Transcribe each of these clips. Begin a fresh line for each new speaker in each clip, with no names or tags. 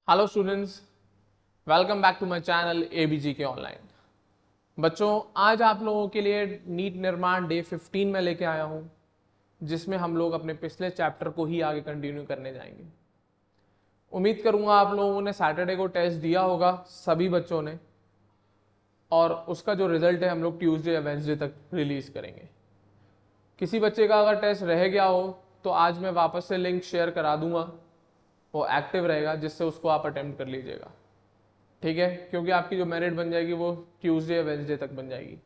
Hello students, welcome back to my channel ABG के online. बच्चों, आज आप लोगों के लिए नीट निर्माण डे 15 में लेके आया हूं, जिसमें हम लोग अपने पिछले चैप्टर को ही आगे कंटिन्यू करने जाएंगे। उम्मीद करूंगा आप लोगों ने सैटरडे को टेस्ट दिया होगा, सभी बच्चों ने, और उसका जो रिजल्ट है हम लोग ट्यूसडे या वेंसडे तक रिलीज करेंगे। किसी बच्चे का अगर टेस्ट रह गया हो तो आज मैं वापस से लिंक शेयर करा दूंगा, वो एक्टिव रहेगा, जिससे उसको आप अटेम्प्ट कर लीजिएगा। ठीक है, क्योंकि आपकी जो मेरिट बन जाएगी वो ट्यूसडे या वेंसडे तक बन जाएगी।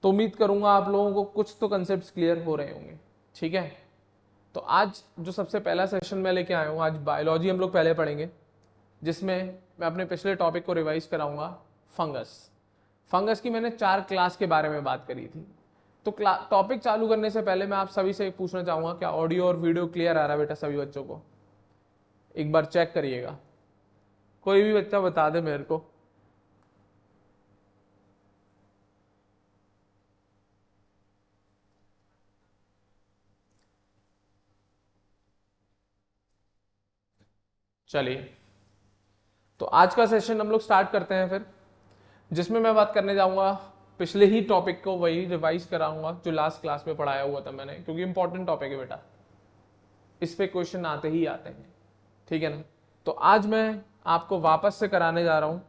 तो उम्मीद करूंगा आप लोगों को कुछ तो कंसेप्ट क्लियर हो रहे होंगे। ठीक है, तो आज जो सबसे पहला सेशन में लेके आया हूँ, आज बायोलॉजी हम लोग पहले पढ़ेंगे, जिसमें मैं अपने पिछले टॉपिक को रिवाइज कराऊंगा। फंगस फंगस की मैंने 4 क्लास के बारे में बात करी थी। तो टॉपिक चालू करने से पहले मैं आप सभी से पूछना चाहूंगा, क्या ऑडियो और वीडियो क्लियर आ रहा है बेटा? सभी बच्चों को एक बार चेक करिएगा, कोई भी बच्चा बता दे मेरे को। चलिए, तो आज का सेशन हम लोग स्टार्ट करते हैं फिर, जिसमें मैं बात करने जाऊंगा पिछले ही टॉपिक को, वही रिवाइज कराऊंगा जो लास्ट क्लास में पढ़ाया हुआ था मैंने, क्योंकि इंपॉर्टेंट टॉपिक है बेटा, इस पे क्वेश्चन आते ही आते हैं। ठीक है ना? तो आज मैं आपको वापस से कराने जा रहा हूं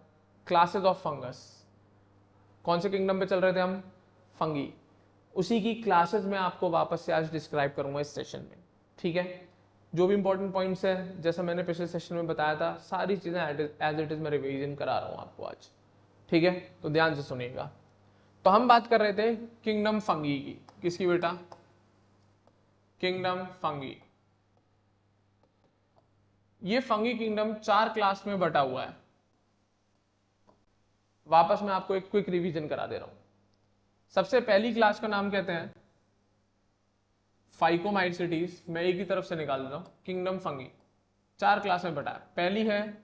क्लासेस ऑफ फंगस। कौन से किंगडम पे चल रहे थे हम? फंगी। उसी की क्लासेस में आपको वापस से आज डिस्क्राइब करूंगा इस सेशन में। ठीक है, जो भी इंपॉर्टेंट पॉइंट्स है, जैसा मैंने पिछले सेशन में बताया था, सारी चीजें एज इट इज मैं रिवीजन करा रहा हूं आपको आज। ठीक है, तो ध्यान से सुनिएगा। तो हम बात कर रहे थे किंगडम फंगी की। किसकी बेटा? Kingdom fungi. ये फंगी किंगडम 4 क्लास में बटा हुआ है। वापस मैं आपको एक क्विक रिवीजन करा दे रहा हूं। सबसे पहली क्लास का नाम कहते हैं फाइकोमाइसिटीज। मैं एक ही तरफ से निकाल देता हूं, किंगडम फंगी 4 क्लास में बटा है। पहली है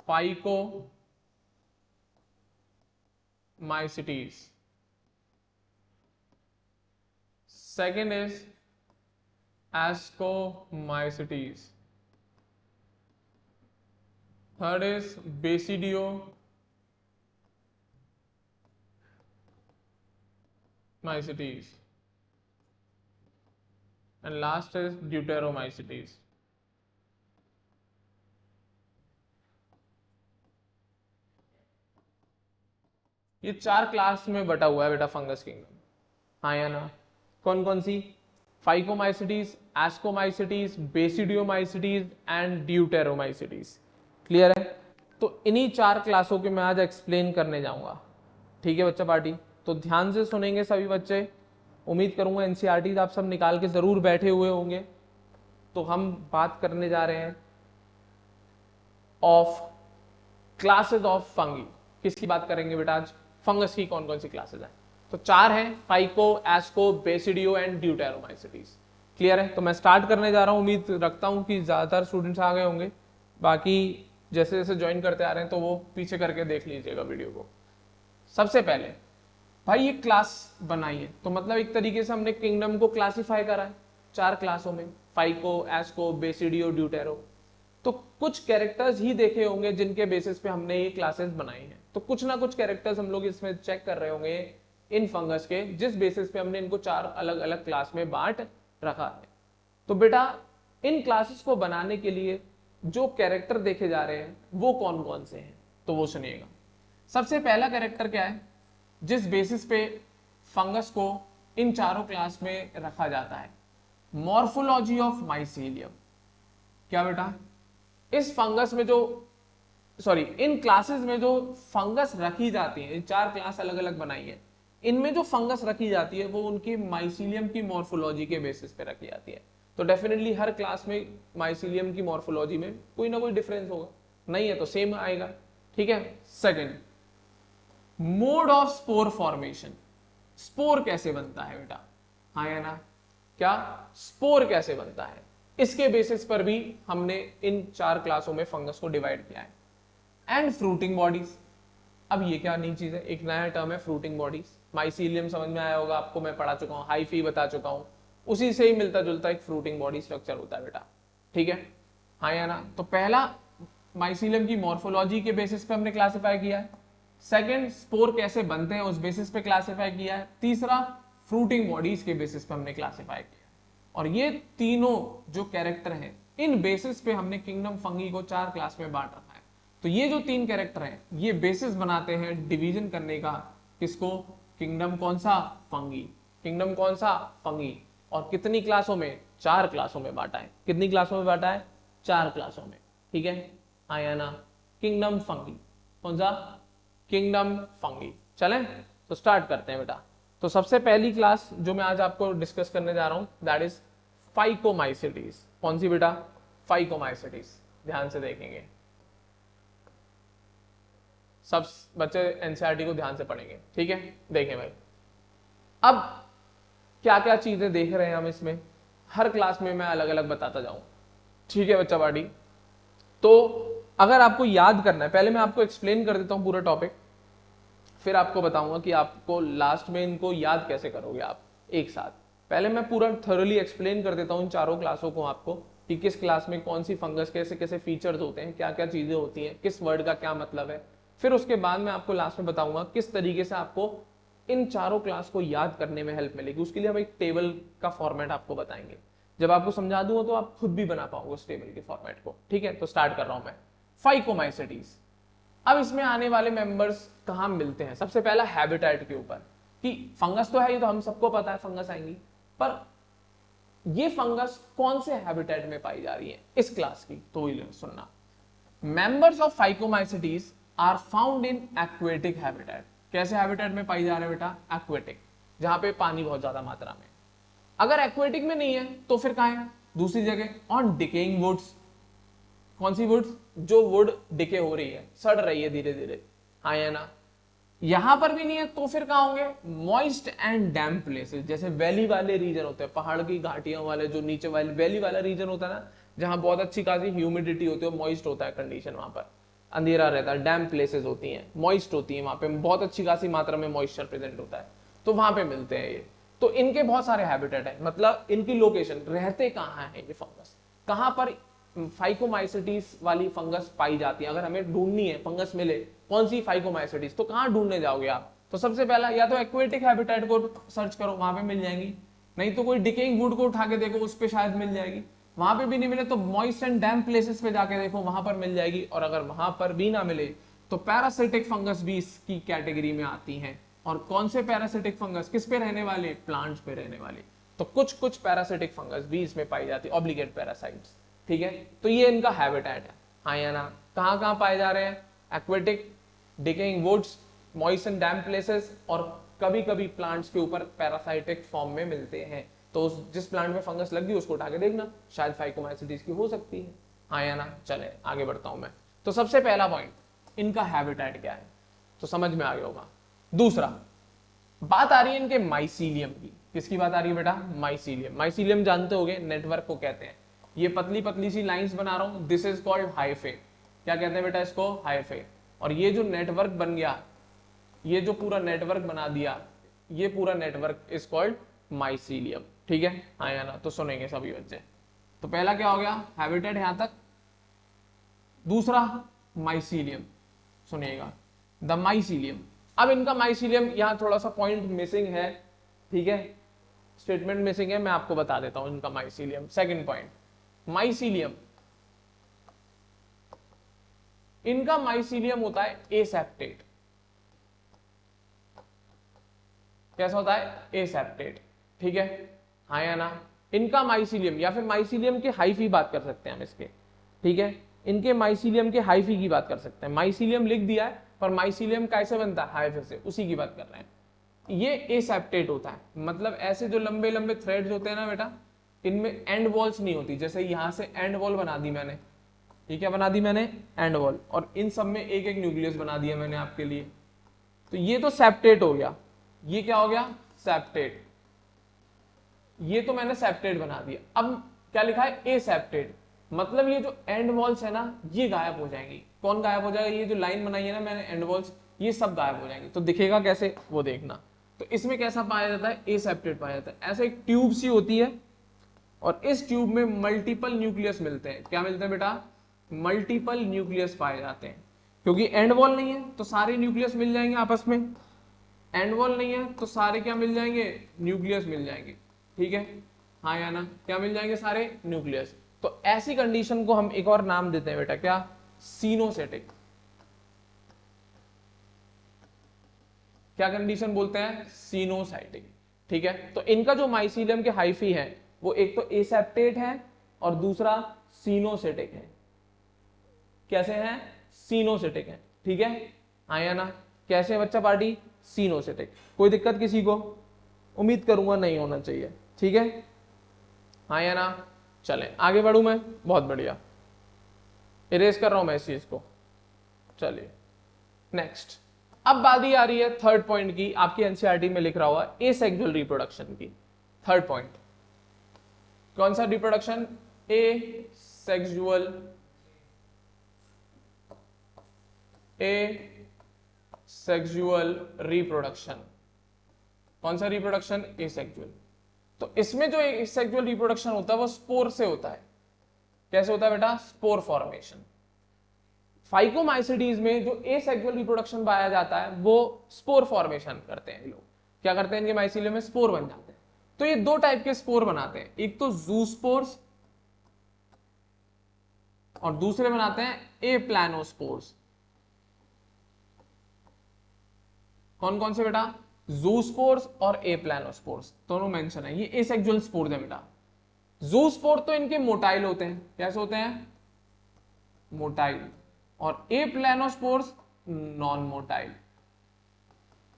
phycomycetes, second is ascomycetes, third is basidiomycetes, and last is deuteromycetes. ये 4 क्लास में बटा हुआ है बेटा फंगस किंगडम। हाँ या ना? कौन कौन सी? Phycomycetes, ascomycetes, basidiomycetes and deuteromycetes. Clear है? तो इन्हीं 4 क्लासों के मैं आज एक्सप्लेन करने जाऊंगा। ठीक है बच्चा पार्टी? तो ध्यान से सुनेंगे सभी बच्चे। उम्मीद करूंगा एनसीईआरटी आप सब निकाल के जरूर बैठे हुए होंगे। तो हम बात करने जा रहे हैं ऑफ क्लासेस ऑफ फंगी। किसकी बात करेंगे बेटा आज? फंगस की कौन कौन सी क्लासेस हैं? तो 4 हैं, phyco, asco, basidio and deuteromycetes. Clear है? तो मैं स्टार्ट करने जा रहा हूं। उम्मीद रखता हूं कि ज्यादातर स्टूडेंट्स आ गए होंगे, बाकी जैसे जैसे ज्वाइन करते आ रहे हैं तो वो पीछे करके देख लीजिएगा वीडियो को। सबसे पहले भाई ये क्लास बनाई है, तो मतलब एक तरीके से हमने किंगडम को क्लासिफाई करा है 4 क्लासों में, फाइको, एस्को, बेसिडियो, ड्यूटेरो। तो कुछ कैरेक्टर्स ही देखे होंगे जिनके बेसिस पे हमने ये क्लासेस बनाई हैं। तो कुछ ना कुछ कैरेक्टर्स हम लोग इसमें चेक कर रहे होंगे इन फंगस के, जिस बेसिस पे हमने इनको 4 अलग अलग क्लास में बांट रखा है। तो बेटा इन क्लासेस को बनाने के लिए जो कैरेक्टर देखे जा रहे हैं वो कौन कौन से हैं, तो वो सुनिएगा। सबसे पहला कैरेक्टर क्या है जिस बेसिस पे फंगस को इन चारों क्लास में रखा जाता है? Morphology of mycelium. क्या बेटा? इस फंगस में जो इन क्लासेस में जो फंगस रखी जाती है, 4 क्लास अलग अलग बनाई है, इनमें जो फंगस रखी जाती है वो उनकी माइसीलियम की मॉर्फोलॉजी के बेसिस पे रखी जाती है। तो डेफिनेटली हर क्लास में माइसीलियम की मॉर्फोलॉजी में कोई ना कोई डिफरेंस होगा, नहीं है तो सेम आएगा। ठीक है। Second, mode of spore formation. Spore कैसे बनता है बेटा? हाँ या ना? क्या स्पोर कैसे बनता है, इसके बेसिस पर भी हमने इन 4 क्लासों में फंगस को डिवाइड किया है। And fruiting bodies. अब ये क्या नई चीज है? एक नया टर्म है फ्रूटिंग बॉडीज। माइसीलियम समझ में आया होगा आपको, मैं पढ़ा चुका हूं, हाइफी बता चुका हूं, उसी से ही मिलता जुलता एक फ्रूटिंग बॉडी स्ट्रक्चर होता है बेटा। ठीक है। हाँ या ना? तो पहला माइसीलियम की मॉर्फोलॉजी के बेसिस पे हमने क्लासिफाई किया है, सेकंड स्पोर कैसे बनते हैं उस बेसिस पे क्लासिफाई किया है, तीसरा फ्रूटिंग बॉडीज के बेसिस पे हमने क्लासिफाई किया है। और ये तीनों जो कैरेक्टर हैं इन बेसिस पे हमने किंगडम फंगी को 4 क्लास में बांट रखा है। तो ये जो 3 कैरेक्टर हैं ये बेसिस बनाते हैं डिवीजन करने का, किसको? किंगडम कौन सा? फंगी। किंगडम कौन सा? फंगी। और कितनी क्लासों में? 4 क्लासों में बांटा है। कितनी क्लासों में बांटा है? 4 क्लासों में। ठीक है, आया ना? Kingdom fungi. कौन सा? Kingdom fungi. चलें तो स्टार्ट करते हैं बेटा। तो सबसे पहली क्लास जो मैं आज आपको डिस्कस करने जा रहा हूं दैट इज फाइकोमाइसिटीज। कौन सी बेटा? फाइकोमाइसिटीज। ध्यान से देखेंगे, सब बच्चे एनसीईआरटी को ध्यान से पढ़ेंगे। ठीक है, देखें भाई अब क्या क्या चीजें देख रहे हैं हम इसमें, हर क्लास में मैं अलग अलग बताता जाऊं। ठीक है बच्चा पार्टी, तो अगर आपको याद करना है, पहले मैं आपको एक्सप्लेन कर देता हूं पूरा टॉपिक, फिर आपको बताऊंगा कि आपको लास्ट में इनको याद कैसे करोगे आप एक साथ। पहले मैं पूरा थोरली एक्सप्लेन कर देता हूं इन चारों क्लासों को आपको, कि किस क्लास में कौन सी फंगस, कैसे कैसे फीचर्स होते हैं, क्या क्या चीजें होती हैं, किस वर्ड का क्या मतलब है। फिर उसके बाद मैं आपको लास्ट में बताऊंगा किस तरीके से आपको इन चारों क्लास को याद करने में हेल्प मिलेगी। उसके लिए हम एक टेबल का फॉर्मेट आपको बताएंगे। जब आपको समझा दूंगा तो आप खुद भी बना पाओगे उस टेबल के फॉर्मेट को। ठीक है, तो स्टार्ट कर रहा हूं मैं। फाइकोमाइसिटीज। अब इसमें आने वाले मेंबर्स कहां मिलते हैं? सबसे पहला हैबिटेट के ऊपर, कि फंगस तो है, ये तो हम सबको पता है फंगस आएंगी, पर ये फंगस कौन से हैबिटेट में पाई जा रही है इस क्लास की, तो सुनना। Members of phycomycetes are found in aquatic habitat. कैसे हैबिटेट में पाई जा रहे हैं बेटा? एक्वेटिक, जहां पे पानी बहुत ज्यादा मात्रा में। अगर एक्वेटिक में नहीं है तो फिर कहां है? दूसरी जगह। On decaying woods. कौन सी वुड्स? जो वुड डिके हो रही है, सड़ रही है धीरे धीरे। हाँ या ना? यहां पर भी नहीं है तो फिर कहां होंगे? मॉइस्ट एंड डैम्प प्लेसेस, जैसे वैली वाले रीजन होते हैं, पहाड़ की घाटियों वाले, जो नीचे वाले वैली वाला रीजन होता है ना, जहां बहुत अच्छी खासी ह्यूमिडिटी होती है, मॉइस्ट होता है कंडीशन, वहां पर अंधेरा रहता है, डैम्प प्लेसेस होती हैं, मॉइस्ट होती है, वहां पे बहुत अच्छी खासी मात्रा में मॉइस्चर प्रेजेंट होता है, तो वहां पे मिलते हैं ये। तो इनके बहुत सारे हैबिटेट है, मतलब इनकी लोकेशन, रहते कहाँ है ये फंगस, कहां पर फाइकोमाइसिटीज वाली फंगस पाई जाती है। अगर हमें ढूंढनी है फंगस मिले कौन सी फाइकोमाइसिटीज, तो कहां ढूंढने जाओगे आप? तो सबसे पहला या तो एक्वेटिक हैबिटेट को सर्च करो, वहां पे मिल जाएंगी, नहीं तो कोई डिकेइंग वुड को उठा के देखो, उस पे शायद मिल जाएगी। वहां पे भी नहीं मिले तो मॉइस्ट एंड डैम्प प्लेसेस पे जाके देखो, वहां पर मिल जाएगी। और अगर वहां पर भी ना मिले तो पैरासिटिक फंगस भी इसकी कैटेगरी में आती हैं। और कौन से पैरासिटिक फंगस? किस पे रहने वाले? प्लांट्स पे रहने वाले। तो कुछ कुछ पैरासिटिक फंगस भी इसमें पाई जाती है, ऑब्लिगेट पैरासाइट्स। ठीक है, तो ये इनका हैबिटेट है। हाँ या ना? कहां कहां पाए जा रहे हैं? Aquatic, decaying woods, moist and damp places, और कभी कभी प्लांट्स के ऊपर पैरासाइटिक फॉर्म में मिलते हैं। तो जिस प्लांट में फंगस लग गई उसको उठा के देखना, शायद फाइकोमाइसिटीज की हो सकती है। हाँ या ना? चले आगे बढ़ता हूं मैं। तो सबसे पहला पॉइंट, इनका हैबिटेट क्या है, तो समझ में आ गया होगा। दूसरा बात आ रही है इनके माइसीलियम की। किसकी बात आ रही है बेटा? माइसीलियम। माइसीलियम जानते होगे, नेटवर्क को कहते हैं। ये पतली पतली सी लाइंस बना रहा हूं, दिस इज कॉल्ड हाइफे। क्या कहते हैं बेटा इसको? हाइफे। और ये जो नेटवर्क बन गया, ये जो पूरा नेटवर्क बना दिया, ये पूरा नेटवर्क इज कॉल्ड माइसीलियम। ठीक है, हाँ या ना? तो सुनेंगे सभी बच्चे। तो पहला क्या हो गया? हैबिटेट यहां तक। दूसरा माइसीलियम, सुनिएगा, द माइसीलियम। अब इनका माइसीलियम यहां थोड़ा सा पॉइंट मिसिंग है, ठीक है, स्टेटमेंट मिसिंग है, मैं आपको बता देता हूं इनका माइसीलियम। सेकंड पॉइंट, माइसीलियम, इनका माइसीलियम होता है एसेप्टेट। कैसा होता है? एसेप्टेट। ठीक है, हाँ या ना? इनका माइसीलियम, या फिर माइसीलियम के हाइफी बात कर सकते हैं हम इसके। ठीक है, इनके माइसीलियम के हाइफी की बात कर सकते हैं। माइसीलियम लिख दिया है, पर माइसीलियम कैसे बनता है? हाइफे से, उसी की बात कर रहे हैं। ये एसेप्टेट होता है, मतलब ऐसे जो लंबे लंबे थ्रेड्स होते हैं ना बेटा, इनमें एंड वॉल्स नहीं होती। जैसे यहां से एंड वॉल बना दी मैंने, ये क्या बना दी मैंने? एंड वॉल, और इन सब में एक एक न्यूक्लियस बना दिया मैंने आपके लिए। तो ये तो सेप्टेट हो गया। ये क्या हो गया? सेप्टेट। ये तो मैंने सेप्टेट बना दिया। अब क्या लिखा है? एसेप्टेट, मतलब ये जो एंड वॉल्स है ना, ये गायब हो जाएंगी। कौन गायब हो जाएगा? ये जो लाइन बनाई है ना मैंने एंड वॉल्स, ये सब गायब हो जाएंगे। तो दिखेगा कैसे वो देखना। तो इसमें कैसा पाया जाता है? एसेप्टेट पाया जाता है। ऐसे एक ट्यूब सी होती है, और इस ट्यूब में मल्टीपल न्यूक्लियस मिलते हैं। क्या मिलते हैं बेटा? मल्टीपल न्यूक्लियस पाए जाते हैं, क्योंकि एंड वॉल नहीं है तो सारे न्यूक्लियस मिल जाएंगे आपस में, एंड वॉल नहीं है तो सारे क्या मिल जाएंगे? न्यूक्लियस मिल जाएंगे। ठीक है, हाँ या ना? क्या मिल जाएंगे? सारे न्यूक्लियस। तो ऐसी कंडीशन को हम एक और नाम देते हैं बेटा, क्या? सीनोसेटिक। क्या कंडीशन बोलते हैं? सीनोसाइटिक। ठीक है, तो इनका जो माइसीलियम के हाइफी है वो एक तो एसेप्टेट है और दूसरा सीनोसेटिक है। कैसे हैं? सीनोसेटिक है। ठीक है, हाँ या ना? कैसे बच्चा पार्टी? सीनोसेटिक। कोई दिक्कत किसी को? उम्मीद करूंगा नहीं होना चाहिए। ठीक है, हाँ या ना? चले आगे बढ़ू मैं। बहुत बढ़िया, इरेज कर रहा हूं मैं इस चीज को। चलिए नेक्स्ट। अब बारी आ रही है थर्ड पॉइंट की, आपकी एनसीईआरटी में लिख रहा हुआ एसेक्सुअल रिप्रोडक्शन की। थर्ड पॉइंट कौन सा? Reproduction asexual, asexual reproduction. कौन सा रिप्रोडक्शन? एसेक्सुअल। तो इसमें जो एसेक्सुअल रिप्रोडक्शन होता है वो स्पोर से होता है। कैसे होता है बेटा? Spore formation. फाइकोमाइसिडीज में जो एसेक्सुअल रिप्रोडक्शन पाया जाता है वो स्पोर फॉर्मेशन करते हैं। लोग क्या करते हैं? इनके माइसीलियम में स्पोर बन जाते हैं। तो ये दो टाइप के स्पोर बनाते हैं, एक तो जूस्पोर्स और दूसरे बनाते हैं एप्लानोस्पोर्स। कौन कौन से बेटा? जूस्पोर्स और एप्लानोस्पोर्स दोनों मेंशन है। ये एसेक्सुअल स्पोर्स है बेटा। जूस्पोर तो इनके मोटाइल होते हैं। कैसे होते हैं? मोटाइल। और एप्लानोस्पोर्स नॉन मोटाइल।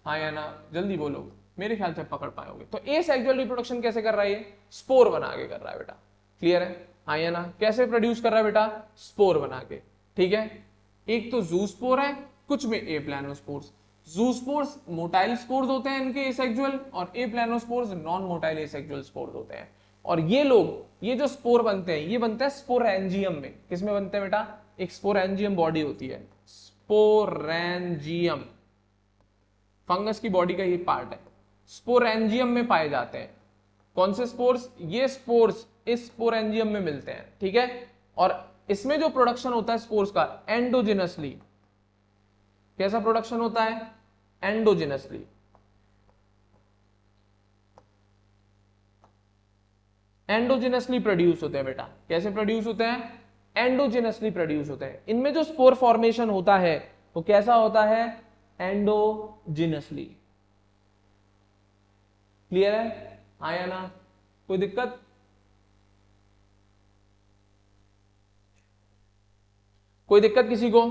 हाँ या ना? जल्दी बोलो, मेरे ख्याल से पकड़ पाओगे। तो एसेक्सुअल रिप्रोडक्शन कैसे कर रहा है? ये स्पोर बना के कर रहा है बेटा। क्लियर है? हाँ या ना? कैसे प्रोड्यूस कर रहा है बेटा? स्पोर बना के। ठीक है, एक तो जूस्पोर है, कुछ में एप्लानोस्पोर्स। जूस्पोर्स मोटाइल स्पोर्स होते हैं इनके एसेक्सुअल, और एप्लानोस्पोर्स नॉन मोटाइल एसेक्सुअल स्पोर्स होते हैं। और ये लोग, ये जो स्पोर बनते हैं ये बनते हैं स्पोरेंजियम में। किसमें बनते हैं बेटा? एक स्पोरेंजियम बॉडी होती है, स्पोरेंजियम। फंगस की बॉडी का ही पार्ट है। स्पोरेंजियम में पाए जाते हैं। कौन से स्पोर्स? ये स्पोर्स इस स्पोरेंजियम में मिलते हैं। ठीक है, और इसमें जो प्रोडक्शन होता है स्पोर्स का एंडोजिनसली। कैसा प्रोडक्शन होता है? एंडोजिनसली। एंडोजिनसली प्रोड्यूस होते हैं बेटा। कैसे प्रोड्यूस होते हैं? एंडोजिनसली प्रोड्यूस होते हैं। इनमें जो स्पोर फॉर्मेशन होता है वो कैसा होता है? एंडोजिनसली। क्लियर है? हाँ या ना? कोई दिक्कत? कोई दिक्कत किसी को?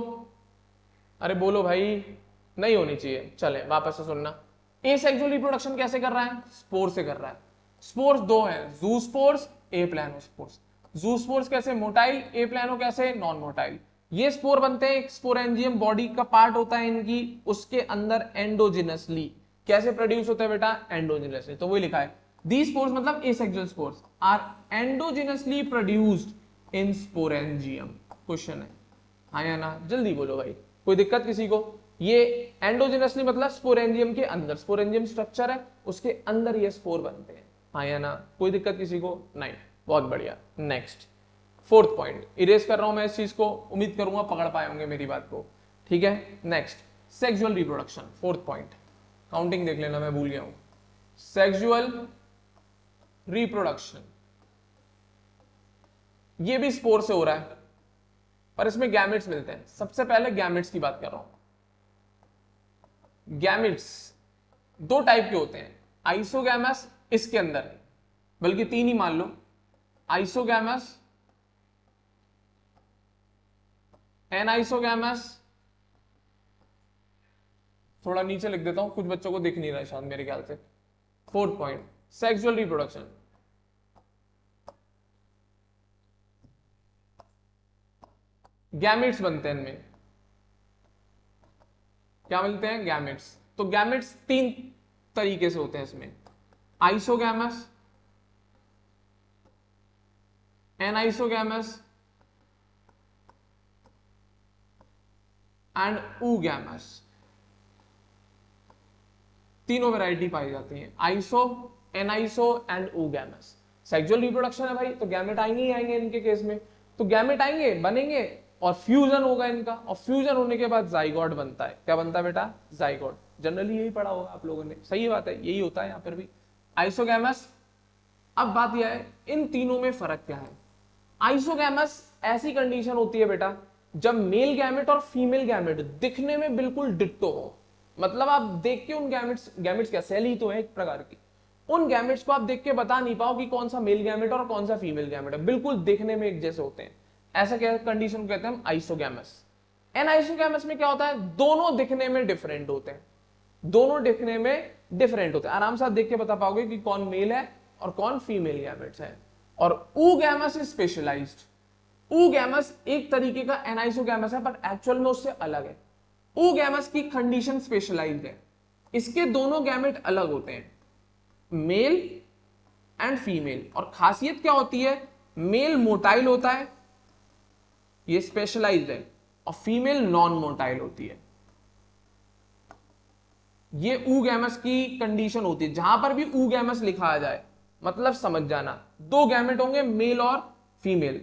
अरे बोलो भाई, नहीं होनी चाहिए। चले वापस से सुनना। एसेक्सुअल रिप्रोडक्शन कैसे कर रहा है? स्पोर से कर रहा है। स्पोर्स दो हैं, जूस्पोर्स, एप्लानोस्पोर्स। जूस्पोर्स कैसे? मोटाइल। एप्लानो कैसे? Non motile. ये स्पोर बनते हैं, एक स्पोरेंजियम बॉडी का पार्ट होता है इनकी, उसके अंदर एंडोजिनसली। कैसे प्रोड्यूस होता है बेटा? एंडोजिनसली। तो वही लिखा है, दीज स्पोर्स मतलब asexual spores are endogenously produced in sporangium. Question है, हाँ या ना? जल्दी बोलो भाई, कोई दिक्कत किसी को? ये एंडोजिनसली मतलब स्पोरेंजियम के अंदर, स्पोरेंजियम स्ट्रक्चर है उसके अंदर ये स्पोर बनते हैं। हाँ या ना? कोई दिक्कत किसी को? नहीं। बहुत बढ़िया। नेक्स्ट फोर्थ पॉइंट इरेज कर रहा हूं मैं इस चीज को, उम्मीद करूंगा पकड़ पाए होंगे मेरी बात को। ठीक है, next sexual reproduction. Fourth point, counting देख लेना, मैं भूल गया हूं। सेक्सुअल रिप्रोडक्शन ये भी स्पोर से हो रहा है, पर इसमें गैमेट्स मिलते हैं। सबसे पहले गैमेट्स की बात कर रहा हूं। गैमेट्स दो टाइप के होते हैं, आइसोगैमस इसके अंदर, बल्कि तीन ही मान लो, आइसोगैमस, एनाइसोगैमस, थोड़ा नीचे लिख देता हूं, कुछ बच्चों को दिख नहीं रहा है शायद मेरे ख्याल से। Fourth point, sexual reproduction. Gametes बनते हैं इनमें। क्या मिलते हैं? गैमेट्स। तो गैमेट्स तीन तरीके से होते हैं इसमें, आइसोगैमस, एनाइसोगैमस एंड ऊगैमस। तीनों वैरायटी पाई जाती हैं, iso, aniso and oogamous. Sexual reproduction है भाई, तो गैमेट आएंगे ही आएंगे इनके केस में, तो गैमेट आएंगे बनेंगे और फ्यूजन होगा इनका, और फ्यूजन होने के बाद जाइगोट बनता है। क्या बनता है बेटा? जाइगोट। जनरली यही पढ़ा होगा आप लोगों ने, सही बात है, यही होता है यहाँ पर भी। आइसोगैमस। अब बात यह है इन तीनों में फर्क क्या है। आइसोगैमस ऐसी कंडीशन होती है बेटा जब मेल गैमेट और फीमेल गैमेट दिखने में बिल्कुल डिट्टो हो, मतलब आप देख के उन गैमेट्स क्या सेल ही तो है एक प्रकार की, उन गैमेट्स को आप देख के बता नहीं पाओ कि कौन सा मेल गैमेट और कौन सा फीमेल गैमेट है, बिल्कुल देखने में एक जैसे होते हैं, ऐसा क्या कंडीशन को कहते हैं हम आइसोगैमस। एन आइसोगैमस में क्या होता है, दोनों दिखने में डिफरेंट होते हैं, दोनों दिखने में डिफरेंट होते हैं, आराम से आप देख के बता पाओगे कि कौन मेल है और कौन फीमेल गैमेट्स है। और oogamous इज स्पेशलाइज्ड। oogamous एक तरीके का एनाइसोगैमस है पर एक्चुअल में उससे अलग है। oogamous की कंडीशन स्पेशलाइज्ड है, इसके दोनों गैमेट अलग होते हैं, मेल एंड फीमेल। और खासियत क्या होती है, मेल मोटाइल होता है, ये स्पेशलाइज्ड है, और फीमेल नॉन मोटाइल होती है। ये oogamous की कंडीशन होती है, जहां पर भी oogamous लिखा आ जाए मतलब समझ जाना दो गैमेट होंगे मेल और फीमेल।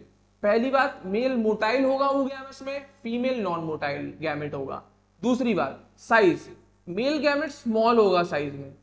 पहली बात, मेल मोटाइल होगा oogamous में, फीमेल नॉन मोटाइल गैमेट होगा। दूसरी बात, साइज, मेल गैमेट स्मॉल होगा साइज में,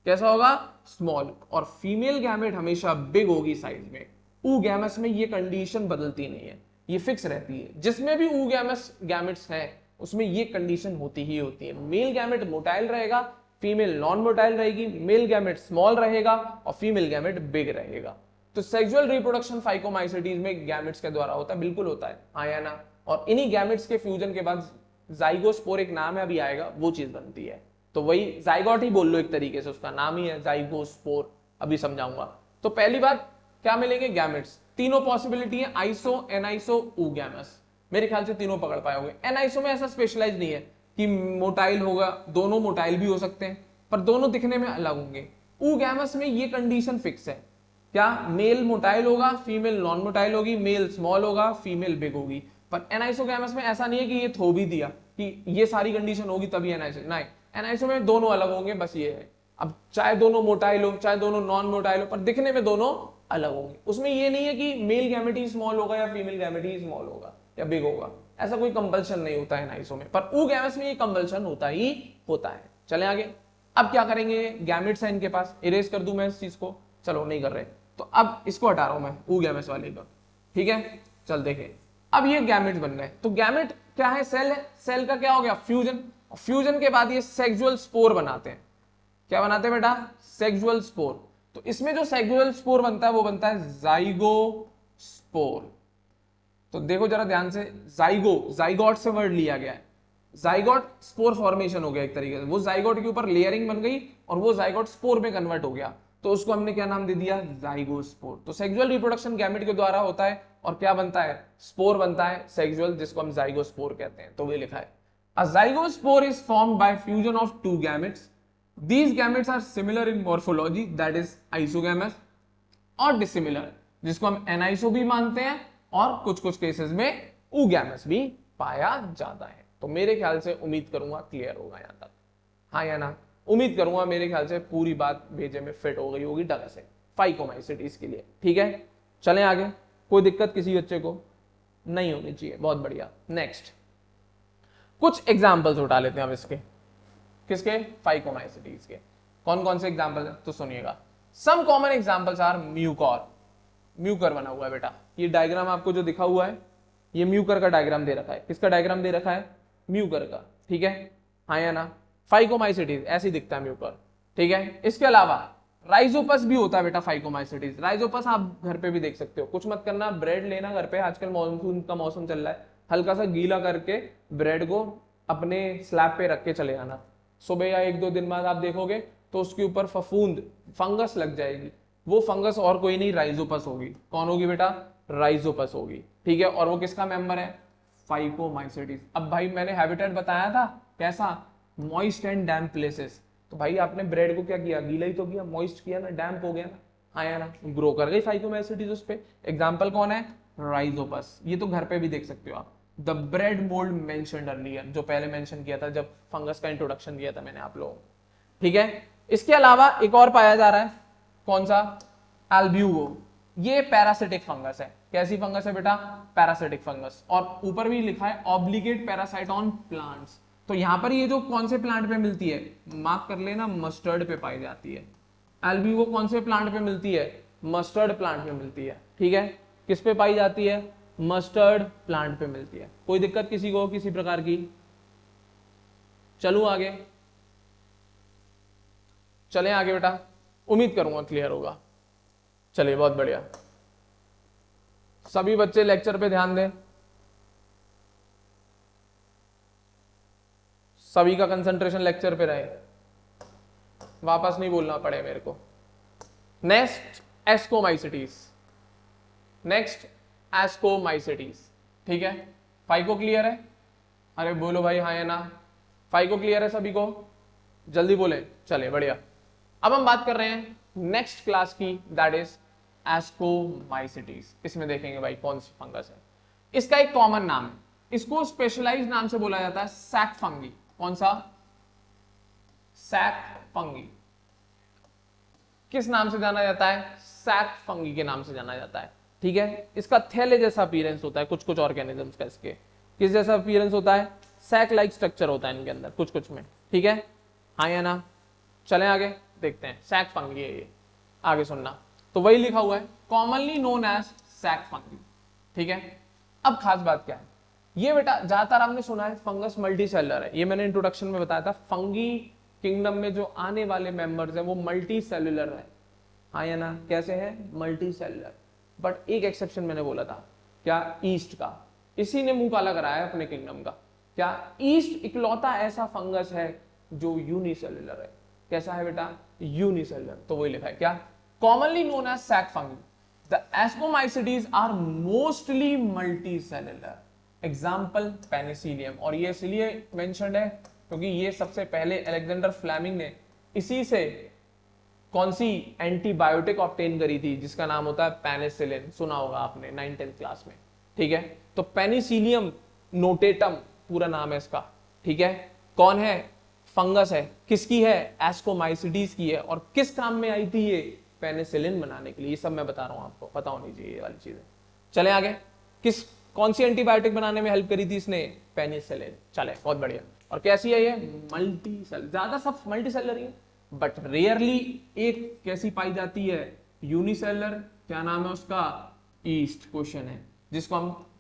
कैसा होगा? स्मॉल, और फीमेल गैमेट हमेशा बिग होगी साइज में। oogamous में ये कंडीशन बदलती नहीं है, ये फिक्स रहती है, जिसमें भी oogamous गैमेट्स हैं उसमें ये कंडीशन होती ही होती है, मेल गैमेट मोटाइल रहेगा, फीमेल नॉन मोटाइल रहेगी, मेल गैमेट स्मॉल रहेगा और फीमेल गैमेट बिग रहेगा। तो सेक्सुअल रिप्रोडक्शन फाइकोमाइसिटीज में गैमेट्स के द्वारा होता है, बिल्कुल होता है, हाँ या ना? और इन्हीं गैमेट्स के फ्यूजन के बाद जाइगोस्पोर, एक नाम है अभी आएगा, वो चीज बनती है। तो वही जाइगोट ही बोल लो एक तरीके से, उसका नाम ही है जाइगोस्पोर, अभी समझाऊंगा। तो पहली बात क्या मिलेंगे, गैमेट्स, तीनों पॉसिबिलिटी है, आइसो, एनाइसो, oogamous। मेरे ख्याल से तीनों पकड़ पाओगे। एनाइसो में ऐसा स्पेशलाइज नहीं है कि मोटाइल होगा, दोनों मोटाइल भी हो सकते हैं पर दोनों दिखने में अलग होंगे। oogamous में ये कंडीशन फिक्स है, क्या? मेल मोटाइल होगा, फीमेल नॉन मोटाइल होगी, मेल स्मॉल होगा, फीमेल बिग होगी। पर एनाइसोगैमस में ऐसा नहीं है कि ये थो भी दिया कि ये सारी कंडीशन होगी तभी एनाइसो, नहीं, एनाइसो में दोनों अलग होंगे, बस ये है। अब चाहे दोनों मोटाइल हो चाहे दोनों नॉन मोटाइल हो, पर दिखने में दोनों अलग होंगे। उसमें ये नहीं है कि मेल गैमेट ही स्मॉल होगा या फीमेल गैमेट ही स्मॉल होगा या बिग होगा, ऐसा कोई कंपल्शन नहीं होता है एनाइसो में, पर oogamous में ये कंपल्शन होता ही होता है। चले आगे, अब क्या करेंगे, गैमेट्स है इनके पास, इरेज कर दूं मैं इस चीज को, चलो नहीं कर रहे, तो अब इसको हटा रहा हूं मैं oogamous वाले को, ठीक है। चल देखें, अब ये गैमेट्स बन गए, तो गैमेट क्या है, सेल है, सेल का क्या हो गया, फ्यूजन, और फ्यूजन के बाद ये सेक्सुअल स्पोर बनाते हैं। क्या बनाते हैं बेटा, सेक्सुअल स्पोर। तो इसमें जो सेक्सुअल स्पोर बनता है वो बनता है जाइगोस्पोर। तो देखो जरा ध्यान से, जाइगोट से वर्ड लिया गया है, जाइगोट स्पोर फॉर्मेशन हो गया एक तरीके से, वो जाइगोट के ऊपर लेयरिंग बन गई और वो जाइगोट स्पोर में कन्वर्ट हो गया, तो उसको हमने क्या नाम दे दिया, जाइगोस्पोर। तो सेक्सुअल रिप्रोडक्शन गैमेट के द्वारा होता है और क्या बनता है, स्पोर बनता है सेक्सुअल, जिसको हम जाइगोस्पोर कहते हैं। तो वे लिखा है, a zygospore is formed by fusion of two gametes, these gametes are similar in morphology, that is isogamous, और dissimilar, जिसको हम एनाइसो भी मानते हैं और कुछ कुछ केसेस में oogamous भी पाया जाता है। तो मेरे ख्याल से उम्मीद करूंगा क्लियर होगा यहां तक, हाँ या ना? उम्मीद करूंगा मेरे ख्याल से पूरी बात भेजे में फिट हो गई होगी ढंग से फाइकोमाइसिटीज के लिए, ठीक है। चलें आगे, कोई दिक्कत किसी बच्चे को नहीं होनी चाहिए, बहुत बढ़िया। नेक्स्ट कुछ एग्जाम्पल्स उठा लेते हैं अब इसके, किसके, फाइकोमाइसिटीज के। कौन कौन से एग्जांपल है तो सुनिएगा। Some common examples are mucor, mucor बना हुआ है बेटा, ये डायग्राम आपको जो दिखा हुआ है ये म्यूकर का डायग्राम दे रखा है, किसका डायग्राम दे रखा है, म्यूकर का, ठीक है, हाँ या ना? फाइकोमाइसिटीज ऐसे ही दिखता है म्यूकर, ठीक है। इसके अलावा राइजोपस भी होता है बेटा फाइकोमाइसिटीज, राइजोपस आप घर पे भी देख सकते हो, कुछ मत करना, ब्रेड लेना घर पे, आजकल मानसून का मौसम चल रहा है, हल्का सा गीला करके ब्रेड को अपने स्लैब पे रख के चले आना, सुबह या एक दो दिन बाद आप देखोगे तो उसके ऊपर फफूंद फंगस लग जाएगी, वो फंगस और कोई नहीं राइजोपस होगी। कौन होगी बेटा, राइजोपस होगी, ठीक है। और वो किसका मेंबर है, फाइकोमाइसिटीज। अब भाई मैंने हैबिटेट बताया था कैसा, मॉइस्ट एंड डैम्प प्लेसेस, तो भाई आपने ब्रेड को क्या किया, गीला ही तो किया, मॉइस्ट किया ना, डैम्प हो गया ना, हाँ या ना, ग्रो कर गई फाइकोमाइसिटीज उस पे। एग्जाम्पल कौन है, राइजोपस, ये तो घर पे भी देख सकते हो आप। The bread mould mentioned earlier, जो पहले मेंशन किया था जब फंगस का इंट्रोडक्शन किया था मैंने आप लोगों को, ठीक है। इसके अलावा एक और पाया जा रहा है, कौन सा, एल्ब्यूगो। ये पैरासिटिक फंगस है। कैसी फंगस है बेटा? Parasitic fungus. और ऊपर भी लिखा है ऑब्लिगेट पैरासाइट ऑन प्लांट्स। तो यहां पर ये जो कौन से प्लांट पे मिलती है, मार्क कर लेना, मस्टर्ड पे पाई जाती है। एल्ब्यूको कौन से प्लांट पे मिलती है? मस्टर्ड प्लांट पे मिलती है। ठीक है, किस पे पाई जाती है? मस्टर्ड प्लांट पे मिलती है। कोई दिक्कत किसी को किसी प्रकार की? चलूं आगे? चलें आगे बेटा, उम्मीद करूंगा क्लियर होगा। चलिए बहुत बढ़िया, सभी बच्चे लेक्चर पे ध्यान दें, सभी का कंसंट्रेशन लेक्चर पे रहे, वापस नहीं बोलना पड़े मेरे को। Next ascomycetes, next ascomycetes. ठीक है, फाइको क्लियर है? अरे बोलो भाई हाँ या ना। फाइको क्लियर है सभी को? जल्दी बोले। चले बढ़िया। अब हम बात कर रहे हैं नेक्स्ट क्लास की, दैट इज एस्कोमाइसिटीज। इसमें देखेंगे भाई कौन सी फंगस है। इसका एक कॉमन नाम है, इसको स्पेशलाइज्ड नाम से बोला जाता है सैक फंगी। कौन सा? Sac fungi. किस नाम से जाना जाता है? सैक फंगी के नाम से जाना जाता है। ठीक है, इसका थैले जैसा अपीयरेंस होता है कुछ कुछ ऑर्गेनिजम्स का। इसके किस जैसा अपीयरेंस होता है? सैक लाइक स्ट्रक्चर होता है इनके अंदर कुछ कुछ में। ठीक है, हाँ या ना? चलें आगे देखते हैं। सैक फंगी है ये, आगे सुनना। तो वही लिखा हुआ है, commonly known as sac fungi. ठीक है, अब खास बात क्या है, ये बेटा ज्यादातर आपने सुना है फंगस मल्टी सेलर है। ये मैंने इंट्रोडक्शन में बताया था, फंगी किंगडम में जो आने वाले मेंबर्स हैं वो मल्टी सेलुलर है। हाँ या ना? कैसे है? Multi cellular. बट एक एक्सेप्शन मैंने बोला था, क्या? ईस्ट का। इसी ने मुंह काला कराया है अपने किंगडम का। क्या? ईस्ट इकलौता ऐसा फंगस है जो यूनिसेलुलर है। कैसा है बेटा? यूनिसेलुलर। तो वही लिखा है क्या? Commonly known as sac fungi. The ascomycetes are mostly multicellular. Example penicillium. और ये इसलिए मेंशन्ड है क्योंकि ये सबसे पहले अलेक्जेंडर फ्लेमिंग ने इसी से कौन सी एंटीबायोटिक ऑब्टेन करी थी जिसका नाम होता है पेनिसिलिन। सुना होगा आपने 9th क्लास में। ठीक है, तो पेनिसिलियम नोटेटम पूरा नाम है इसका। ठीक है, कौन है? फंगस है। किसकी है? एस्कोमाइसिटीज की है। और किस काम में आई थी ये? पेनिसिलिन बनाने के लिए। ये सब मैं बता रहा हूं आपको, पता होनी चाहिए ये वाली चीजें। चले आगे, कौन सी एंटीबायोटिक बनाने में हेल्प करी थी इसने? पेनिसिलिन। चले बहुत बढ़िया। और कैसी है ये? Multi cell. ज्यादा सब मल्टी सेलर ही है, बट रेयरली एक कैसी पाई जाती है? यूनिसेलर। क्या नाम है उसका? ईस्ट। क्वेश्चन है जिसको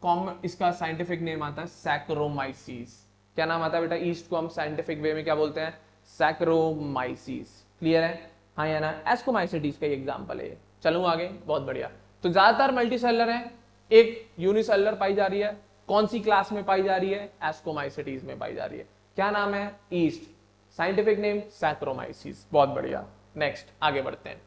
हम इसका साइंटिफिक नेम आता है सैक्रोमाइसीस। क्या नाम आता है बेटा? ईस्ट को हम साइंटिफिक वे में क्या बोलते हैं? सैक्रोमाइसीस। क्लियर है? हाँ या ना? एस्कोमाइसिटीज का एग्जांपल है। चलूं आगे, बहुत बढ़िया। तो ज्यादातर मल्टीसेलर है, एक यूनिसेलर पाई जा रही है। कौन सी क्लास में पाई जा रही है? एस्कोमाइसिटीज में पाई जा रही है। क्या नाम है? ईस्ट। Scientific name saccharomyces. बहुत बढ़िया। नेक्स्ट आगे बढ़ते हैं।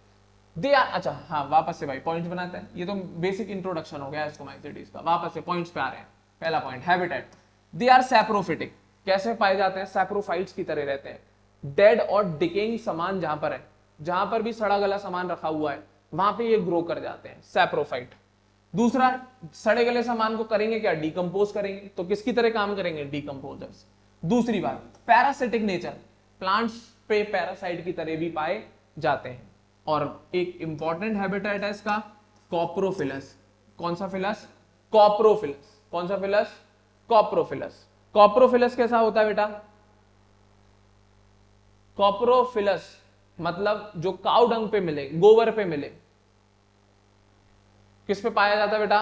दे आर, अच्छा हाँ वापस से भाई पॉइंट्स बनाते हैं। ये तो बेसिक इंट्रोडक्शन हो गया एस्कोमाइसिटीज का, वापस से पॉइंट्स पे आ रहे हैं। पहला point, habitat. They are saprophytic. कैसे पाए जाते हैं? सैप्रोफाइट्स की तरह रहते हैं। डेड और डिकेइंग सामान जहां पर है, जहां पर भी सड़ा गला सामान रखा हुआ है वहां पे ये ग्रो कर जाते हैं, सैप्रोफाइट। दूसरा, सड़े गले सामान को करेंगे क्या? डिकम्पोज करेंगे। तो किसकी तरह काम करेंगे? डिकम्पोजर्स। दूसरी बात, पैरासिटिक नेचर, प्लांट्स पे पैरासाइट की तरह भी पाए जाते हैं। और एक इंपॉर्टेंट हैबिटेट है इसका, कॉप्रोफिलस। कौन सा फिलस? कॉप्रोफिलस। कौन सा फिलस? कॉप्रोफिलस। कॉप्रोफिलस कैसा होता है बेटा? कॉप्रोफिलस मतलब जो काउ डंग पे मिले, गोबर पे मिले। किस पे पाया जाता है बेटा?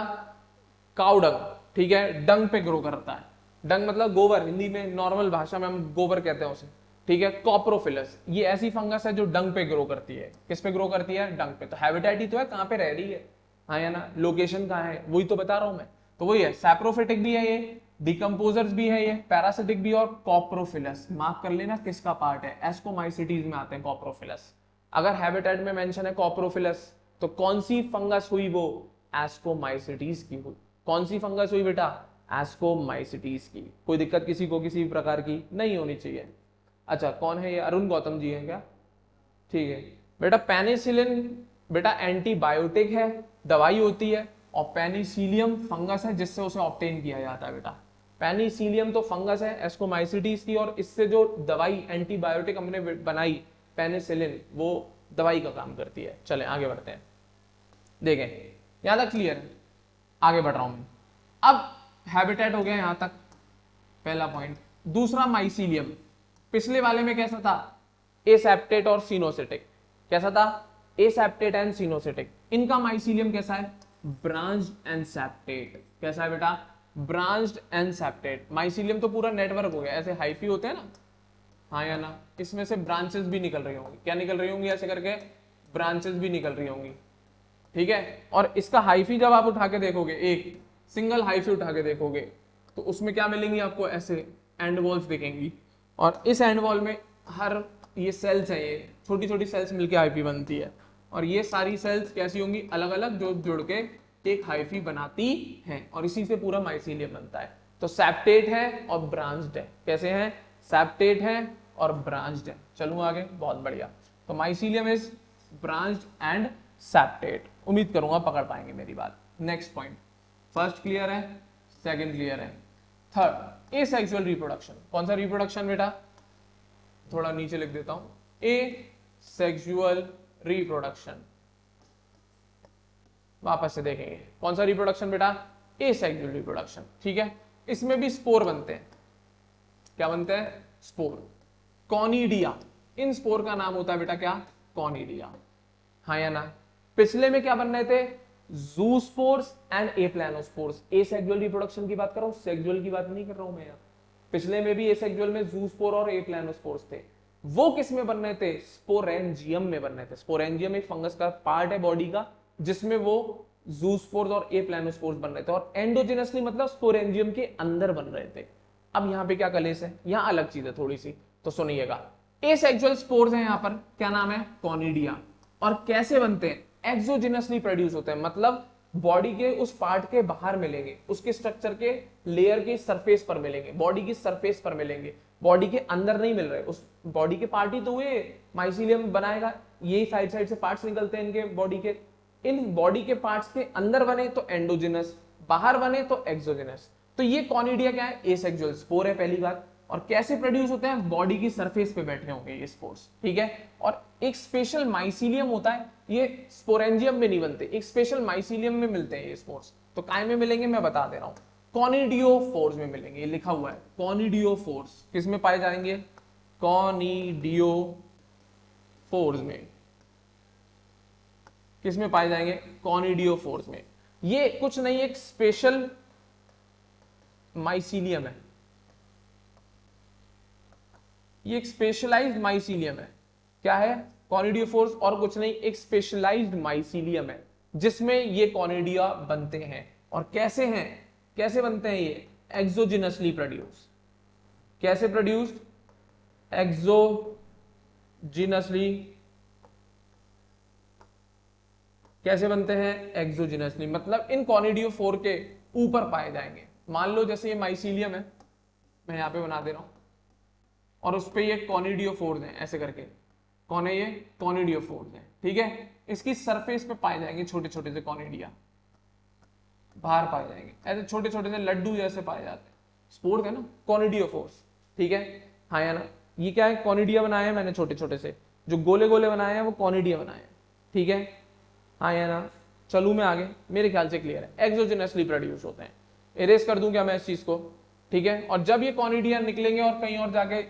Cow dung. ठीक है, डंग पे ग्रो करता है। डंग मतलब गोबर, हिंदी में नॉर्मल भाषा में हम गोबर कहते हैं उसे। ठीक है, कॉप्रोफिलस ये ऐसी फंगस है जो डंग पे ग्रो करती है। किस पे ग्रो करती है? डंग पे। तो हैबिटेट ही तो है, कहां पे रह रही है। हाँ या ना? लोकेशन कहां है वही तो बता रहा हूं मैं। तो वही है, सैप्रोफिटिक भी है ये, डिकम्पोजर्स भी है ये, पैरासिटिक भी और कॉप्रोफिलस। मार्क कर लेना किसका पार्ट है? एस्कोमाइसिटीज में आते हैं कॉप्रोफिलस। अगर हैबिटेट में मेंशन है कॉप्रोफिलस तो कौन सी फंगस हुई? वो एस्कोमाइसिटीज की हुई। कौन सी फंगस हुई बेटा? एस्कोमाइसिटीज की। कोई दिक्कत किसी को किसी प्रकार की नहीं होनी चाहिए। अच्छा कौन है ये? अरुण गौतम जी हैं क्या? ठीक है बेटा, पेनिसिलिन बेटा एंटीबायोटिक है, दवाई होती है। और पेनिसिलियम फंगस है जिससे उसे ऑब्टेन किया जाता है बेटा। पेनिसिलियम तो फंगस है एस्कोमाइसिटीज की, और इससे जो दवाई एंटीबायोटिक हमने बनाई पेनिसिलिन, वो दवाई का काम करती है। चलें आगे बढ़ते हैं। देखें यहां तक क्लियर है? आगे बढ़ रहा हूं मैं। अब हैबिटेट हो गया यहां तक, पहला पॉइंट। दूसरा माइसीलियम, पिछले वाले में कैसा था? एसेप्टेट और सिनोसिटिक। कैसा था? Aseptate and coenocytic. इनका माइसीलियम कैसा है? Branched and septate. कैसा है बेटा? Branched and septate. माइसीलियम तो पूरा नेटवर्क हो गया, ऐसे हाइफी होते हैं ना, हाँ या ना, इसमें से ब्रांचेस भी निकल रही होंगी। क्या निकल रही होंगी? ऐसे करके ब्रांचेस भी निकल रही होंगी, ठीक है। और इसका हाइफी जब आप उठा के देखोगे, एक सिंगल हाइफी उठा के देखोगे, तो उसमें क्या मिलेंगी आपको? ऐसे एंड वॉल्स दिखेंगी, और इस एंड वॉल में हर ये सेल्स है, ये छोटी छोटी सेल्स मिलके हाइफी बनती है, और ये सारी सेल्स कैसी होंगी? अलग अलग, जो जुड़ के एक हाइफी बनाती हैं, और इसी से पूरा माइसीलियम बनता है। तो सेप्टेट है और ब्रांच्ड है। कैसे हैं? सेप्टेट है और ब्रांच्ड है। चलूं आगे, बहुत बढ़िया। तो mycelium is branched and septate. उम्मीद करूंगा पकड़ पाएंगे मेरी बात। नेक्स्ट पॉइंट, फर्स्ट क्लियर है, सेकंड क्लियर है, थर्ड एसेक्सुअल रिप्रोडक्शन। कौन सा रिप्रोडक्शन बेटा? थोड़ा नीचे लिख देता हूं, एसेक्सुअल रिप्रोडक्शन। वापस से देखेंगे, कौन सा रिप्रोडक्शन बेटा? एसेक्सुअल रिप्रोडक्शन, ठीक है। इसमें भी स्पोर बनते हैं। क्या बनते हैं? Spore, conidia. इन स्पोर का नाम होता है बेटा क्या? कॉनिडिया, हाँ या ना? पिछले में क्या बन रहे थे? Zoospores and aplanospores. Asexual reproduction की बात कर रहा हूं, सेक्सुअल की बात नहीं कर रहा हूं मैं यहाँ। पिछले में भी एसेक्सुअल में जूस्पोर और एप्लानोस्पोर्स थे। वो किस में बन रहे थे? स्पोरेंजियम में बन रहे थे। स्पोरेंजियम एक फंगस का पार्ट है बॉडी का, जिसमें वो जूस्पोर्स और एप्लानोस्पोर्स बन रहे थे, और एंडोजिनसली मतलब स्पोरेंजियम के अंदर बन रहे थे। अब यहाँ पे क्या कलेश है? यहाँ अलग चीज है थोड़ी सी, तो सुनिएगा। एसेक्सुअल स्पोर्स है यहाँ पर, क्या नाम है? कॉनिडिया। और कैसे बनते हैं? एक्सोजिनसली प्रोड्यूस होते हैं, मतलब बॉडी के उस पार्ट के बाहर मिलेंगे, उसके स्ट्रक्चर के लेयर के सरफेस पर मिलेंगे, बॉडी की सरफेस पर मिलेंगे, बॉडी के अंदर नहीं मिल रहे। उस बॉडी के पार्ट ही तो हुए माइसीलियम बनाएगा, यही साइड साइड से पार्ट्स निकलते हैं इनके बॉडी के। इन बॉडी के पार्ट्स के अंदर बने तो एंडोजिनस, बाहर बने तो एक्सोजिनस। तो ये कॉनिडिया क्या है? एसेक्सुअल स्पोर है, पहली बात। और कैसे प्रोड्यूस होते हैं? बॉडी की सरफेस पे बैठे होंगे ये स्पोर्स, ठीक है। और एक स्पेशल माइसीलियम होता है, ये स्पोरेंजियम में नहीं बनते, एक स्पेशल माइसीलियम में मिलते हैं ये स्पोर्स। तो काय में मिलेंगे मैं बता दे रहा हूं, कॉनिडियोफोर्स में मिलेंगे। ये लिखा हुआ है कॉनिडियोफोर्स। किस में पाए जाएंगे? कॉनिडियोफोर्स में। किस में पाए जाएंगे? कॉनिडियोफोर्स में। ये कुछ नहीं, एक स्पेशल माइसीलियम है, ये एक स्पेशलाइज्ड माइसीलियम है। क्या है? कॉनिडियोफोर्स, और कुछ नहीं, एक स्पेशलाइज्ड माइसीलियम है जिसमें ये कॉनिडिया बनते हैं। और कैसे हैं? कैसे बनते हैं ये? एक्सोजिनसली प्रोड्यूस। कैसे प्रोड्यूस्ड? एक्सोजिनसली। कैसे बनते हैं? एक्सोजिनसली, मतलब इन कॉनिडियोफोर के ऊपर पाए जाएंगे। मान लो जैसे ये माइसीलियम है, मैं यहां पे बना दे रहा हूं, और उस पे ये कॉनिडियोफोर्स हैं, ऐसे करके। कौन है ये? कॉनिडियोफोर्स हैं, ठीक है। इसकी सरफेस पे पाए जाएंगे छोटे छोटे से कॉनिडिया, बाहर पाए जाएंगे, ऐसे छोटे छोटे से लड्डू जैसे पाए जाते हैं। स्पोर्स है ना, कॉनिडियोफोर्स, ठीक है, हाँ या ना? ये क्या है? कॉनिडिया बनाए हैं मैंने छोटे छोटे से, जो गोले गोले बनाए हैं वो कॉनिडिया बनाए हैं, ठीक है, हाँ या ना? चलू मैं आगे, मेरे ख्याल से क्लियर है। एक्सोजिनसली प्रोड्यूस होते हैं। इरेज कर दूं क्या मैं इस चीज को? ठीक है। और जब ये कॉनिडिया निकलेंगे और कहीं और जाके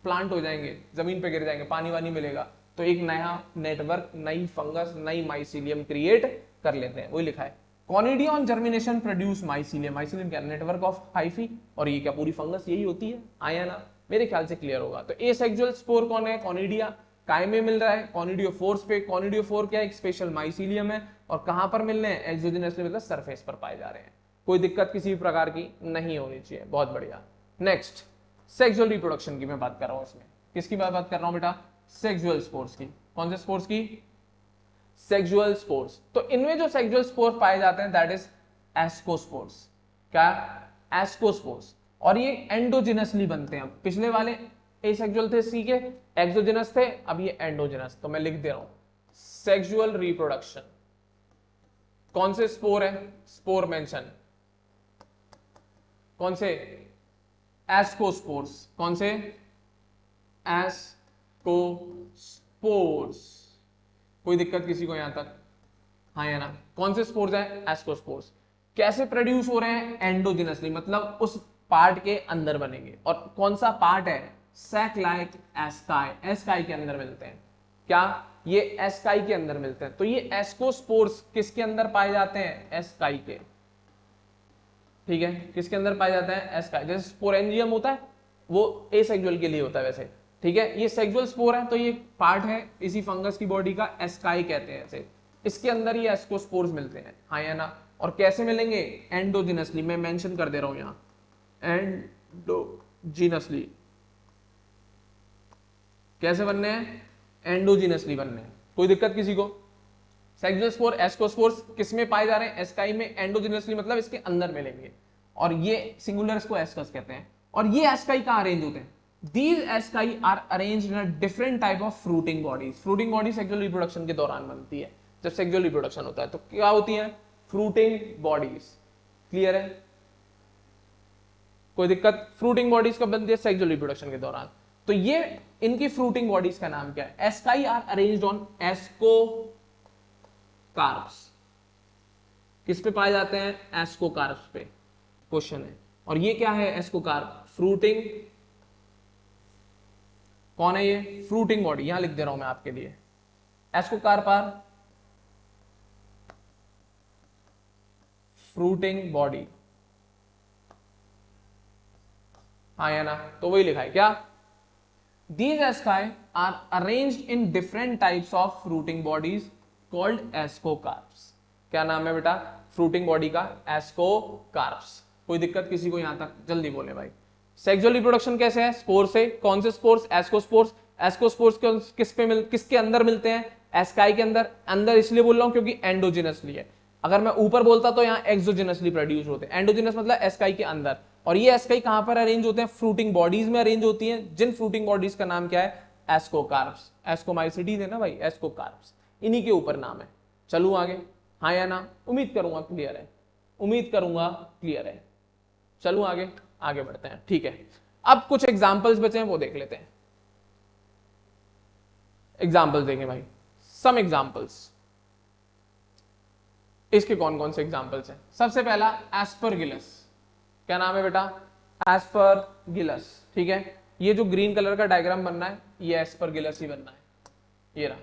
प्लांट हो जाएंगे, जमीन पे गिर जाएंगे, पानी वानी मिलेगा, तो एक नया नेटवर्क, नई फंगस, नई माइसीलियम क्रिएट कर लेते हैं। वही लिखा है, conidia on germination produce mycelium. Mycelium क्या? Network of hyphae. और ये क्या? पूरी फंगस यही होती है, आया ना? मेरे ख्याल से क्लियर होगा। तो एसेक्सुअल स्पोर कौन है? कॉनिडिया। काय में मिल रहा है? कॉनिडियोफोर्स पे। कॉनिडियोफोर क्या है? एक स्पेशल माइसीलियम है। और कहां पर मिल रहे हैं? एक्सोजिनसली, मतलब सरफेस पर पाए जा रहे हैं। कोई दिक्कत किसी भी प्रकार की नहीं होनी चाहिए। बहुत बढ़िया। नेक्स्ट, सेक्सुअल रिप्रोडक्शन की मैं बात कर रहा हूं। इसमें किसकी बात कर रहा हूं बेटा? सेक्सुअल स्पोर्स की। कौन से स्पोर्स की? Sexual spores. तो इनमें जो सेक्सुअल स्पोर्स पाए जाते हैं दैट इज एस्कोस्पोर्स। क्या? एस्कोस्पोर्स। और ये एंडोजिनसली बनते हैं। पिछले वाले एसेक्सुअल थे, सी के एक्सोजिनस थे, अब ये एंडोजिनस। तो मैं लिख दे रहा हूं सेक्सुअल रिप्रोडक्शन। कौन से स्पोर है? Spore mention. कौन से? एस्कोस्पोर्स। कौन से? एस्कोस्पोर्स। कोई दिक्कत किसी को यहां तक? हाँ या ना? कौन से स्पोर्स हैं? एस्कोस्पोर्स। कैसे प्रोड्यूस हो रहे हैं? एंडोजिनसली, मतलब उस पार्ट के अंदर बनेंगे। और कौन सा पार्ट है? सैक लाइक एस्काई, एस्काई के अंदर मिलते हैं। क्या? ये एस्काई के अंदर मिलते हैं। तो ये एस्कोस्पोर्स किसके अंदर पाए जाते हैं? एस्काई के। ठीक है, किसके अंदर पाए जाते हैं? एस्काई। जैसे स्पोरेंजियम होता है वो एसेक्सुअल के लिए होता है वैसे, ठीक है, ये सेक्सुअल स्पोर है, तो ये पार्ट है इसी फंगस की बॉडी का, एस्काई कहते हैं इसे। इसके अंदर ये एस्कोस्पोर्स मिलते हैं, हाँ या ना? और कैसे मिलेंगे? एंडोजिनसली, मैं मेंशन कर दे रहा हूं यहां, एंडोजिनसली। कैसे बनने हैं? एंडोजिनसली बनने हैं। कोई दिक्कत किसी को? सेक्सुअल स्पोर, एस्कोस्पोर्स किस में पाए जा रहे हैं? एस्काई में। एंडोजिनसली मतलब इसके अंदर मिलेंगे, और ये सिंगुलर इसको एस्कस कहते हैं। और ये एस्काई कहां अरेंज होते हैं? These asci are arranged in a different type of fruiting bodies. Fruiting body sexual reproduction के दौरान बनती है। जब sexual reproduction होता है तो क्या होती है? Fruiting bodies. क्लियर है? कोई दिक्कत? Fruiting bodies कब बनती है? sexual reproduction के दौरान। तो ये इनकी fruiting bodies का नाम क्या है? Asci are arranged on ascocarps. किस पे पाए जाते हैं? ascocarps पे। क्वेश्चन है। और ये क्या है? ascocarp, fruiting। कौन है ये? फ्रूटिंग बॉडी, यहां लिख दे रहा हूं मैं आपके लिए। एस्कोकार्प आर फ्रूटिंग बॉडी, हाँ या ना? तो वही लिखा है क्या? These asci are arranged in different types of fruiting bodies called ascocarps. क्या नाम है बेटा? फ्रूटिंग बॉडी का एस्कोकार्प्स। कोई दिक्कत किसी को यहां तक? जल्दी बोले भाई। सेक्सुअल रिप्रोडक्शन कैसे है? स्पोर से। कौन से स्पोर्स? एस्कोस्पोर्स। एस्कोस्पोर्स किसके अंदर मिलते हैं? एस्काई के अंदर। अंदर इसलिए बोल रहा हूं क्योंकि एंडोजिनसली है। अगर मैं ऊपर बोलता तो यहाँ एक्सोजिनसली प्रोड्यूस होते हैं। एंडोजिनस मतलब एस्काई के अंदर। और ये एस्काई कहां पर अरेंज होते हैं? फ्रूटिंग बॉडीज में अरेंज होती हैं। जिन फ्रूटिंग बॉडीज का नाम क्या है? एस्कोकार्प्स। एस्कोमाइसिटीज है ना भाई, एस्कोकार्प्स, इन्हीं के ऊपर नाम है। चलू आगे, हाँ या ना? उम्मीद करूंगा क्लियर है, उम्मीद करूंगा क्लियर है। चलू आगे, आगे बढ़ते हैं, ठीक है। अब कुछ एग्जाम्पल्स बचे हैं, वो देख लेते हैं। एग्जाम्पल्स देखें भाई, सम एग्जाम्पल्स। इसके कौन कौन से एग्जाम्पल्स हैं? सबसे पहला एस्परगिलस। क्या नाम है बेटा? एस्परगिलस, ठीक है। ये जो ग्रीन कलर का डायग्राम बनना है, ये एस्परगिलस ही बनना है। ये रहा,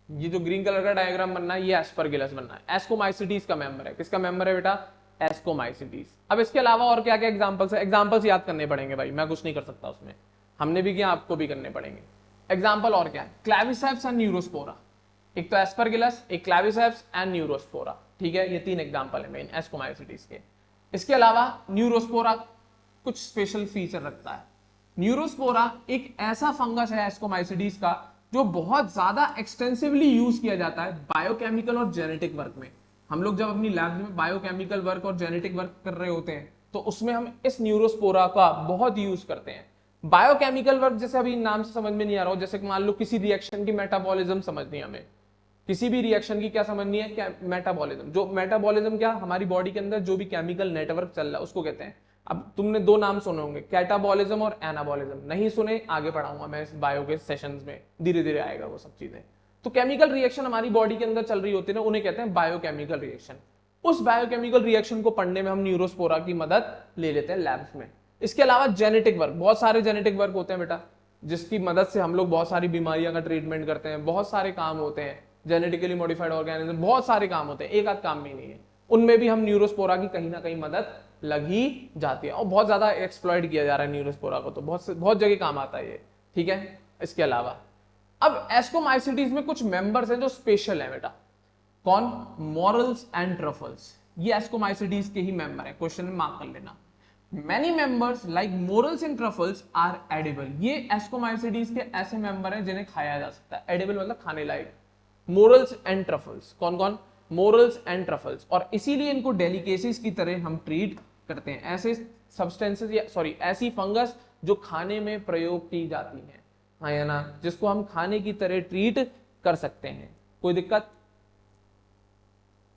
ये जो ग्रीन कलर का डायग्राम बनना है, ये एस्परगिलस बनना है। एस्कोमाइसिटीज का मेंबर है। किसका मेंबर है बेटा? एस्कोमाइसिटीज। अब इसके अलावा और क्या क्या एग्जांपल्स है? एग्जांपल्स याद करने पड़ेंगे भाई, मैं कुछ नहीं कर सकता उसमें। हमने भी किया, आपको भी करने पड़ेंगे। एग्जांपल और क्या है? क्लैविसेप्स एंड न्यूरोस्पोरा। एक तो एस्परगिलस, एक क्लैविसेप्स एंड न्यूरोस्पोरा, ठीक है। ये तीन एग्जांपल है मेन एस्कोमाइसिटीज के। इसके अलावा न्यूरोस्पोरा कुछ स्पेशल फीचर रखता है। न्यूरोस्पोरा एक ऐसा फंगस है एस्कोमाइसिटीज का जो बहुत ज्यादा एक्सटेंसिवली यूज किया जाता है बायोकेमिकल और जेनेटिक वर्क में। हम लोग जब अपनी लैब में बायोकेमिकल वर्क और जेनेटिक वर्क कर रहे होते हैं तो उसमें हम इस न्यूरोस्पोरा का बहुत यूज करते हैं। बायोकेमिकल वर्क जैसे अभी नाम से समझ में नहीं आ रहा हो, जैसे मान लो किसी रिएक्शन की मेटाबॉलिज्म समझनी है हमें, किसी भी रिएक्शन की क्या समझनी है? क्या? मेटाबॉलिज्म। जो मेटाबॉलिज्म क्या? हमारी बॉडी के अंदर जो भी केमिकल नेटवर्क चल रहा है उसको कहते हैं। अब तुमने दो नाम सुने होंगे, कैटाबॉलिज्म और एनाबॉलिज्म। नहीं सुने? आगे पढ़ाऊंगा मैं इस बायो के सेशंस में, धीरे धीरे आएगा वो सब चीजें। तो केमिकल रिएक्शन हमारी बॉडी के अंदर चल रही होती है ना, उन्हें कहते हैं बायोकेमिकल रिएक्शन। उस बायोकेमिकल रिएक्शन को पढ़ने में हम न्यूरोस्पोरा की मदद ले लेते हैं लैब्स में। इसके अलावा जेनेटिक वर्क, बहुत सारे जेनेटिक वर्क होते हैं बेटा, जिसकी मदद से हम लोग बहुत सारी बीमारियों का ट्रीटमेंट करते हैं। बहुत सारे काम होते हैं, जेनेटिकली मॉडिफाइड ऑर्गेनिज्म, बहुत सारे काम होते हैं, एक आध काम भी नहीं है। उनमें भी हम न्यूरोस्पोरा की कहीं ना कहीं मदद लग ही जाती है, और बहुत ज्यादा एक्सप्लॉइट किया जा रहा है न्यूरोस्पोरा को, तो बहुत जगह काम आता है ये, ठीक है। इसके अलावा अब एस्कोमाइसिटीज में कुछ मेंबर्स हैं जो स्पेशल है बेटा। कौन? Morels and truffles. ये एस्कोमाइसिटीज के ही मेंबर है, क्वेश्चन में मार्क कर लेना। Many members like morels and truffles are edible. ये एस्कोमाइसिटीज के ऐसे मेंबर हैं जिन्हें खाया जा सकता है। एडिबल मतलब खाने लायक। मोरल्स एंड ट्रफल्स, कौन कौन? Morals and truffles. और इसीलिए इनको डेलिकेसीज की तरह हम ट्रीट करते हैं। ऐसे सब्सटेंसेस या सॉरी ऐसी फंगस जो खाने में प्रयोग की जाती है, हाँ या ना, जिसको हम खाने की तरह ट्रीट कर सकते हैं। कोई दिक्कत?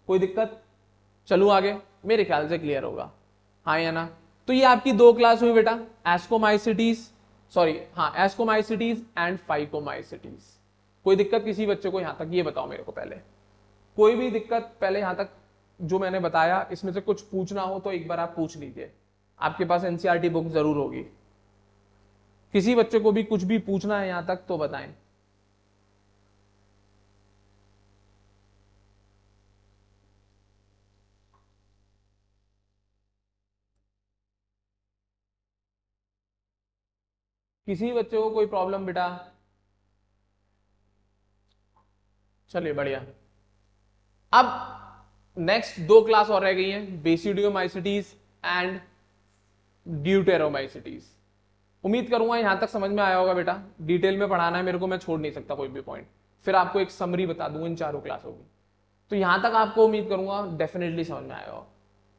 कोई दिक्कत? चलूं आगे, मेरे ख्याल से क्लियर होगा, हाँ या ना। तो ये आपकी दो क्लास हुई बेटा, एस्कोमाइसिटीज, सॉरी हाँ, एस्कोमाइसिटीज एंड फाइकोमाइसिटीज। कोई दिक्कत किसी बच्चे को यहां तक? ये बताओ मेरे को पहले, कोई भी दिक्कत पहले यहां तक जो मैंने बताया इसमें से कुछ पूछना हो तो एक बार आप पूछ लीजिए, आपके पास एनसीईआरटी बुक जरूर होगी। किसी बच्चे को भी कुछ भी पूछना है यहां तक तो बताएं। किसी बच्चे को कोई प्रॉब्लम बेटा? चलिए बढ़िया। अब नेक्स्ट दो क्लास और रह गई हैं, बेसिडियोमाइसिटीज एंड ड्यूटेरोमाइसिटीज। उम्मीद करूंगा यहां तक समझ में आया होगा बेटा। डिटेल में पढ़ाना है मेरे को, मैं छोड़ नहीं सकता कोई भी पॉइंट। फिर आपको एक समरी बता दूंगा इन चारों क्लासों की। तो यहां तक आपको उम्मीद करूंगा डेफिनेटली समझ में आया होगा।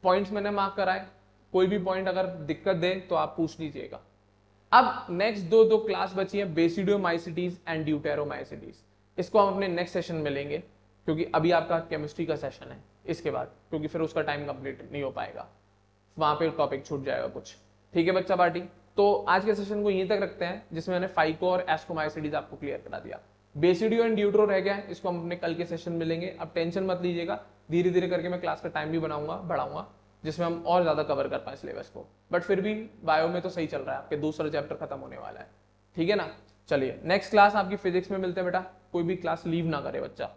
पॉइंट्स मैंने मार्क कराए, कोई भी पॉइंट अगर दिक्कत दे तो आप पूछ लीजिएगा। अब नेक्स्ट दो दो क्लास बची है, बेसिडियोमाइसिटीज एंड ड्यूटेरोमाइसिटीज। इसको हम अपने नेक्स्ट सेशन में लेंगे, क्योंकि अभी आपका केमिस्ट्री का सेशन है इसके बाद, क्योंकि फिर उसका टाइम कंप्लीट नहीं हो पाएगा, वहां पे टॉपिक छूट जाएगा कुछ। ठीक है बच्चा पार्टी, तो आज के सेशन को यहीं तक रखते हैं, जिसमें मैंने फाइको और एस्कोमाइसिटीज आपको क्लियर करा दिया। बेसिडियो एंड ड्यूट्रो रह गया है, इसको हम अपने कल के सेशन में लेंगे। अब टेंशन मत लीजिएगा, धीरे धीरे करके मैं क्लास का टाइम भी बढ़ाऊंगा, जिसमें हम और ज्यादा कवर कर पाए सिलेबस को। बट फिर भी बायो में तो सही चल रहा है, आपके दूसरा चैप्टर खत्म होने वाला है। ठीक है ना? चलिए नेक्स्ट क्लास आपकी फिजिक्स में मिलते हैं बेटा। कोई भी क्लास लीव ना करे बच्चा।